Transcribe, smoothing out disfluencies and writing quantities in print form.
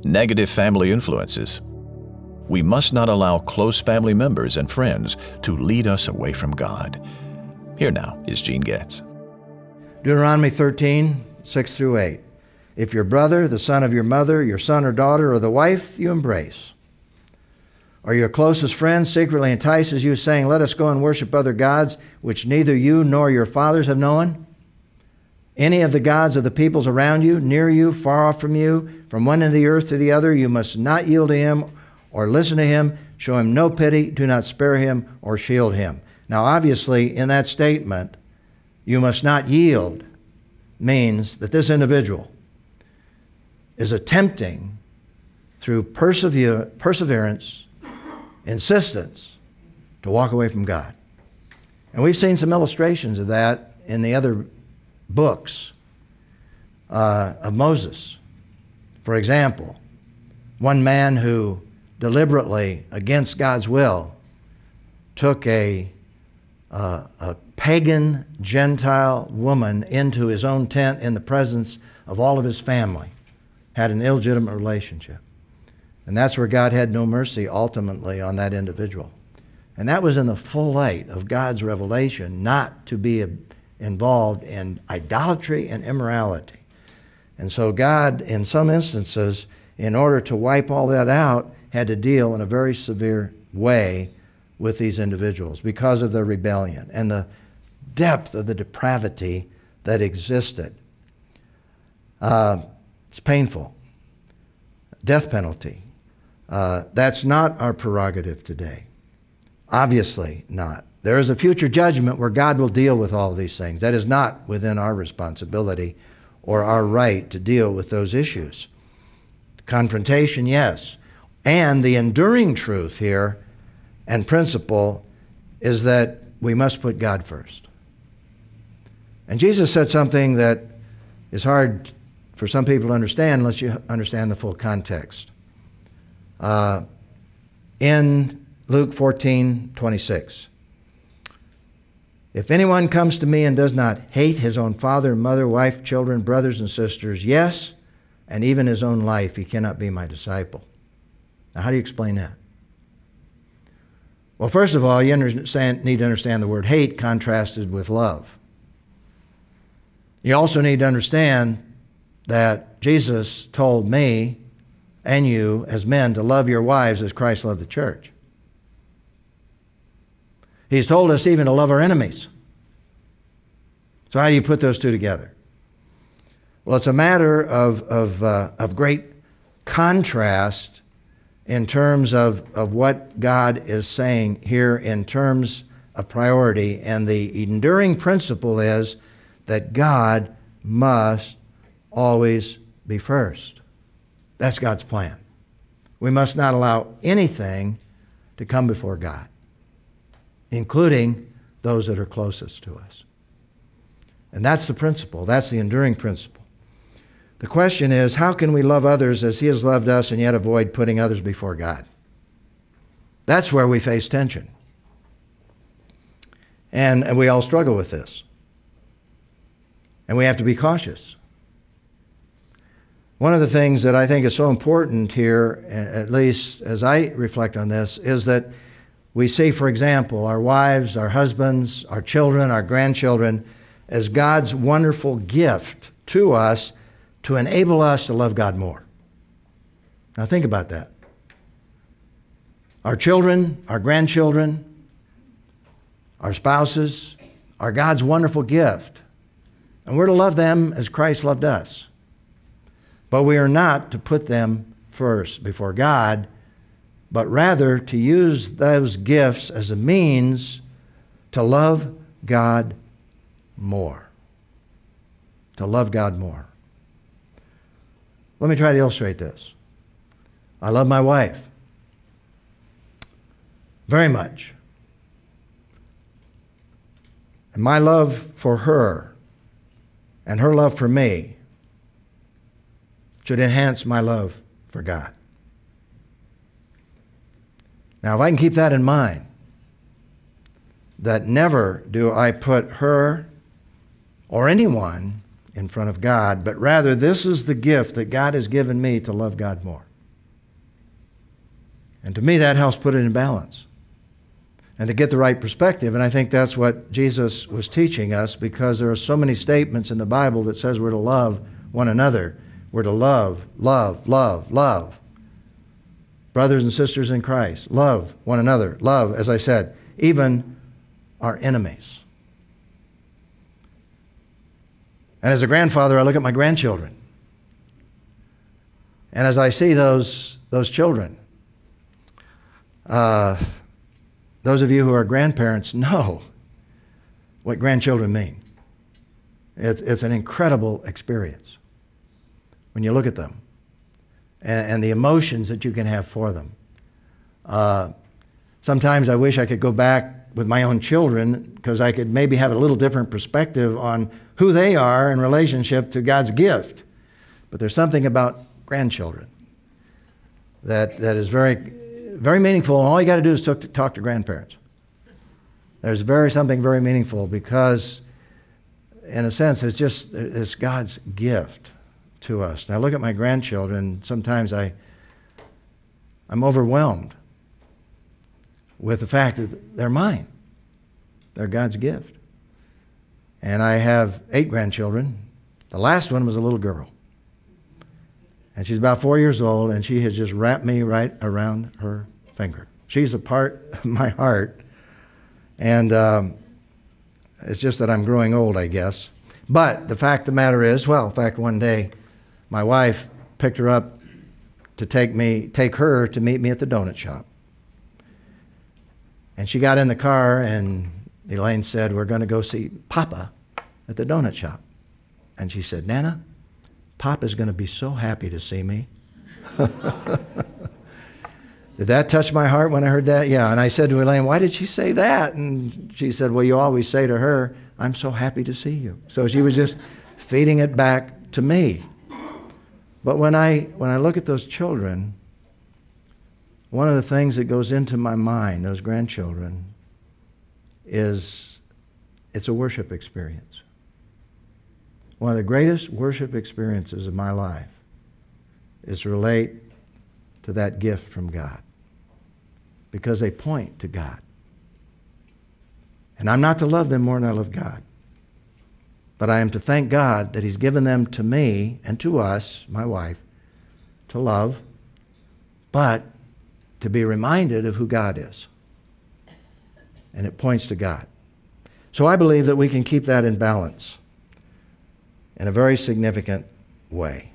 Negative family influences. We must not allow close family members and friends to lead us away from God. Here now is Gene Getz. Deuteronomy 13, 6 through 8. If your brother, the son of your mother, your son or daughter, or the wife you embrace, or your closest friend secretly entices you, saying, let us go and worship other gods, which neither you nor your fathers have known, any of the gods of the peoples around you, near you, far off from you, from one end of the earth to the other, you must not yield to him or listen to him, show him no pity, do not spare him or shield him. Now, obviously, in that statement, you must not yield means that this individual is attempting, through perseverance, insistence, to walk away from God. And we've seen some illustrations of that in the other books of Moses. For example, one man who deliberately, against God's will, took a pagan Gentile woman into his own tent in the presence of all of his family, had an illegitimate relationship. And that's where God had no mercy ultimately on that individual. And that was in the full light of God's revelation not to be involved in idolatry and immorality. And so God, in some instances, in order to wipe all that out, had to deal in a very severe way with these individuals because of their rebellion and the depth of the depravity that existed. It's painful. Death penalty. That's not our prerogative today. Obviously not. There is a future judgment where God will deal with all of these things. That is not within our responsibility or our right to deal with those issues. Confrontation, yes. And the enduring truth here and principle is that we must put God first. And Jesus said something that is hard for some people to understand unless you understand the full context. In Luke 14:26, if anyone comes to me and does not hate his own father and mother, wife, children, brothers and sisters, yes, and even his own life, he cannot be my disciple. Now, how do you explain that? Well, first of all, you need to understand the word hate contrasted with love. You also need to understand that Jesus told me and you as men to love your wives as Christ loved the church. He's told us even to love our enemies. So how do you put those two together? Well, it's a matter of great contrast in terms of what God is saying here in terms of priority. And the enduring principle is that God must always be first. That's God's plan. We must not allow anything to come before God, including those that are closest to us. And that's the principle. That's the enduring principle. The question is, how can we love others as He has loved us and yet avoid putting others before God? That's where we face tension. And we all struggle with this. And we have to be cautious. One of the things that I think is so important here, at least as I reflect on this, is that we see, for example, our wives, our husbands, our children, our grandchildren as God's wonderful gift to us to enable us to love God more. Now think about that. Our children, our grandchildren, our spouses are God's wonderful gift. And we're to love them as Christ loved us. But we are not to put them first before God, but rather to use those gifts as a means to love God more. To love God more. Let me try to illustrate this. I love my wife very much. And my love for her and her love for me should enhance my love for God. Now, if I can keep that in mind, that never do I put her or anyone in front of God, but rather this is the gift that God has given me to love God more. And to me, that helps put it in balance and to get the right perspective. And I think that's what Jesus was teaching us, because there are so many statements in the Bible that says we're to love one another. We're to love, love, love, love. Brothers and sisters in Christ, love one another. Love, as I said, even our enemies. And as a grandfather, I look at my grandchildren. And as I see those children, those of you who are grandparents know what grandchildren mean. It's an incredible experience when you look at them and the emotions that you can have for them. Sometimes I wish I could go back with my own children, because I could maybe have a little different perspective on who they are in relationship to God's gift. But there's something about grandchildren that is very, very meaningful, and all you got to do is talk to grandparents. There's something very meaningful, because in a sense it's God's gift to us. Now I look at my grandchildren, sometimes I'm overwhelmed with the fact that they're mine. They're God's gift. And I have 8 grandchildren. The last one was a little girl. And she's about 4 years old, and she has just wrapped me right around her finger. She's a part of my heart. And it's just that I'm growing old, I guess. But the fact of the matter is, in fact, one day my wife picked her up to take her to meet me at the donut shop. And she got in the car, and Elaine said, "We're going to go see Papa at the donut shop." And she said, "Nana, Papa's going to be so happy to see me." Did that touch my heart when I heard that? Yeah. And I said to Elaine, "Why did she say that?" And she said, "Well, you always say to her, 'I'm so happy to see you.'" So she was just feeding it back to me. But when I look at those children, one of the things that goes into my mind, those grandchildren, is it's a worship experience. One of the greatest worship experiences of my life is to relate to that gift from God, because they point to God. And I'm not to love them more than I love God, but I am to thank God that He's given them to me and to us, my wife, to love, but to be reminded of who God is. And it points to God. So I believe that we can keep that in balance in a very significant way.